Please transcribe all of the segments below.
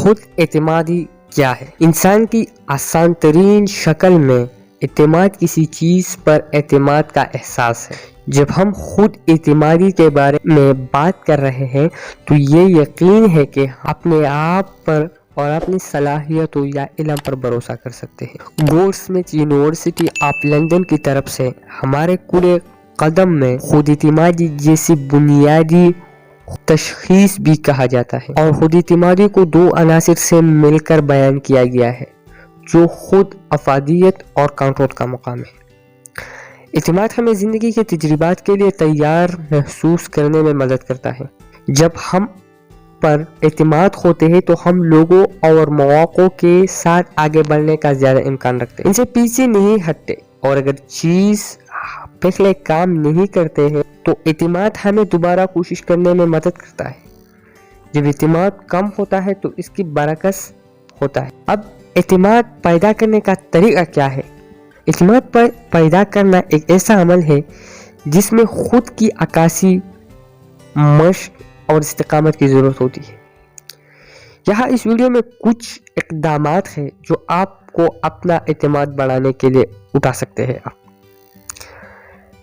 خود اعتمادی کیا ہے؟ انسان کی آسان ترین شکل میں اعتماد کسی چیز پر اعتماد کا احساس ہے۔ جب ہم خود اعتمادی کے بارے میں بات کر رہے ہیں تو یہ یقین ہے کہ اپنے آپ پر اور اپنی صلاحیتوں یا علم پر بھروسہ کر سکتے ہیں۔ گولڈسمتھ یونیورسٹی آف لندن کی طرف سے ہمارے کوڑے قدم میں خود اعتمادی جیسی بنیادی تشخیص بھی کہا جاتا ہے، اور خود اعتمادی کو دو عناصر سے مل کر بیان کیا گیا ہے جو خود افادیت اور کنٹرول کا مقام ہے۔ اعتماد ہمیں زندگی کے تجربات کے لیے تیار محسوس کرنے میں مدد کرتا ہے۔ جب ہم پر اعتماد ہوتے ہیں تو ہم لوگوں اور مواقع کے ساتھ آگے بڑھنے کا زیادہ امکان رکھتے ہیں، ان سے پیچھے نہیں ہٹتے، اور اگر چیز پہلے کام نہیں کرتے ہیں تو اعتماد ہمیں دوبارہ کوشش کرنے میں مدد کرتا ہے۔ جب اعتماد کم ہوتا ہے تو اس کی برعکس ہوتا ہے۔ اب اعتماد پیدا کرنے کا طریقہ کیا ہے؟ اعتماد پیدا کرنا ایک ایسا عمل ہے جس میں خود کی عکاسی، مشق اور استقامت کی ضرورت ہوتی ہے۔ یہاں اس ویڈیو میں کچھ اقدامات ہیں جو آپ کو اپنا اعتماد بڑھانے کے لیے اٹھا سکتے ہیں،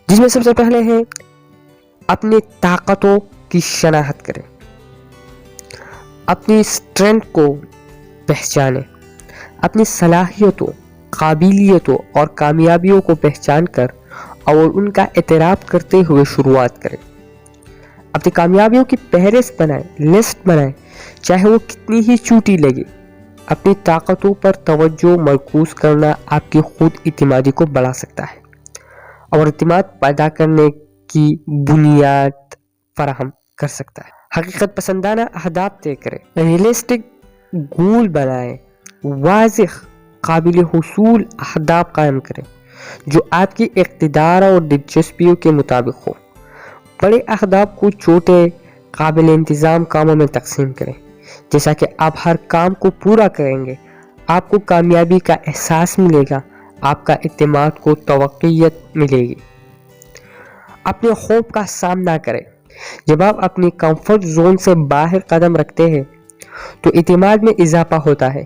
جس میں سب سے پہلے ہے اپنی طاقتوں کی شناخت کریں، اپنی اسٹرینتھ کو پہچانیں، اپنی صلاحیتوں، قابلیتوں اور کامیابیوں کو پہچان کر اور ان کا اعتراف کرتے ہوئے شروعات کریں۔ اپنی کامیابیوں کی فہرست بنائیں، لسٹ بنائیں، چاہے وہ کتنی ہی چھوٹی لگے۔ اپنی طاقتوں پر توجہ مرکوز کرنا آپ کی خود اعتمادی کو بڑھا سکتا ہے اور اعتماد پیدا کرنے کی بنیاد فراہم کر سکتا ہے۔ حقیقت پسندانہ اہداف طے کریں، ریئلسٹک گول بنائیں، واضح قابل حصول اہداف قائم کریں جو آپ کی اقتدار اور دلچسپیوں کے مطابق ہو۔ بڑے اہداف کو چھوٹے قابل انتظام کاموں میں تقسیم کریں۔ جیسا کہ آپ ہر کام کو پورا کریں گے، آپ کو کامیابی کا احساس ملے گا، آپ کا اعتماد کو توقعیت ملے گی۔ اپنے خوف کا سامنا کریں۔ جب آپ اپنی کمفرٹ زون سے باہر قدم رکھتے ہیں تو اعتماد میں اضافہ ہوتا ہے۔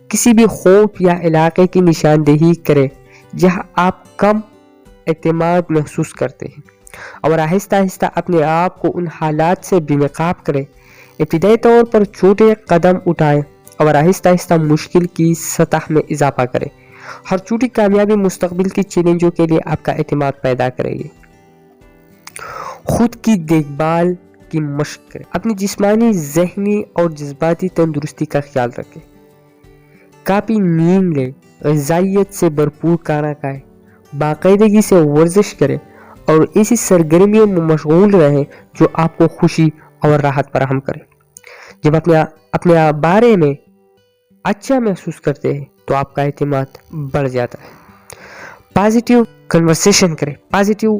کسی بھی خوف یا علاقے کی نشاندہی کریں جہاں آپ کم اعتماد محسوس کرتے ہیں، اور آہستہ آہستہ اپنے آپ کو ان حالات سے بے نقاب کریں۔ ابتدائی طور پر چھوٹے قدم اٹھائیں اور آہستہ آہستہ مشکل کی سطح میں اضافہ کریں۔ ہر چھوٹی کامیابی مستقبل کی چیلنجوں کے لیے آپ کا اعتماد پیدا کرے گی۔ خود کی دیکھ بھال کی مشق کریں۔ اپنی جسمانی، ذہنی اور جذباتی تندرستی کا خیال رکھیں۔ کافی نیند لیں، غذائیت سے بھرپور کھانا کھائیں، باقاعدگی سے ورزش کریں اور ایسی سرگرمیوں میں مشغول رہیں جو آپ کو خوشی اور راحت فراہم کریں۔ جب اپنے بارے میں اچھا محسوس کرتے ہیں تو آپ کا اعتماد بڑھ جاتا ہے۔ پازیٹیو کنورسیشن کریں، پازیٹیو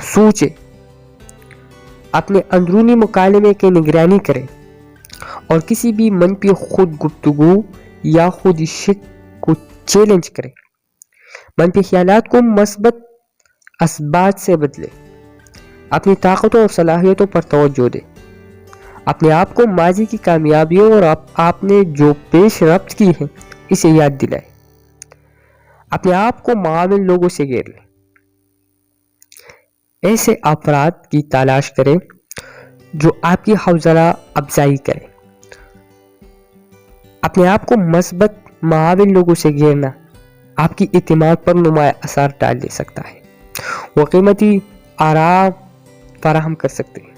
سوچیں، اپنے اندرونی مکالمے کی نگرانی کریں اور کسی بھی منفی خود گفتگو یا خود شک کو چیلنج کریں۔ منفی خیالات کو مثبت اسباب سے بدلیں۔ اپنی طاقتوں اور صلاحیتوں پر توجہ دیں۔ اپنے آپ کو ماضی کی کامیابیوں اور آپ نے جو پیش رفت کی ہے اسے یاد دلائیں۔ اپنے آپ کو معاون لوگوں سے گھیر لیں۔ ایسے افراد کی تلاش کریں جو آپ کی حوصلہ افزائی کریں۔ اپنے آپ کو مثبت معاون لوگوں سے گھیرنا آپ کی اعتماد پر نمایاں اثر ڈال دے سکتا ہے۔ وہ قیمتی آرام فراہم کر سکتے ہیں،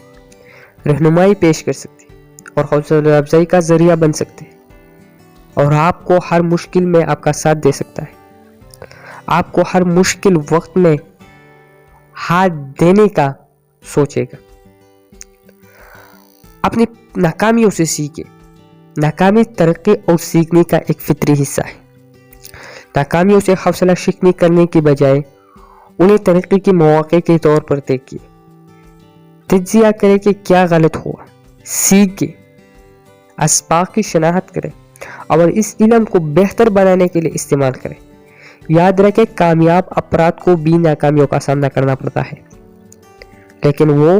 رہنمائی پیش کر سکتے ہیں اور حوصلہ افزائی کا ذریعہ بن سکتے ہیں، اور آپ کو ہر مشکل میں آپ کا ساتھ دے سکتا ہے۔ آپ کو ہر مشکل وقت میں ہاتھ دینے کا سوچے گا۔ اپنی ناکامیوں سے سیکھیں۔ ناکامی ترقی اور سیکھنے کا ایک فطری حصہ ہے۔ ناکامیوں سے حوصلہ شکنی کرنے کی بجائے انہیں ترقی کے مواقع کے طور پر دیکھیں۔ تجزیہ کریں کہ کیا غلط ہوا، سیکھیں، اسباق کی شناخت کریں اور اس علم کو بہتر بنانے کے لیے استعمال کریں۔ یاد رکھیں، کامیاب افراد کو بھی ناکامیوں کا سامنا کرنا پڑتا ہے، لیکن وہ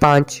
5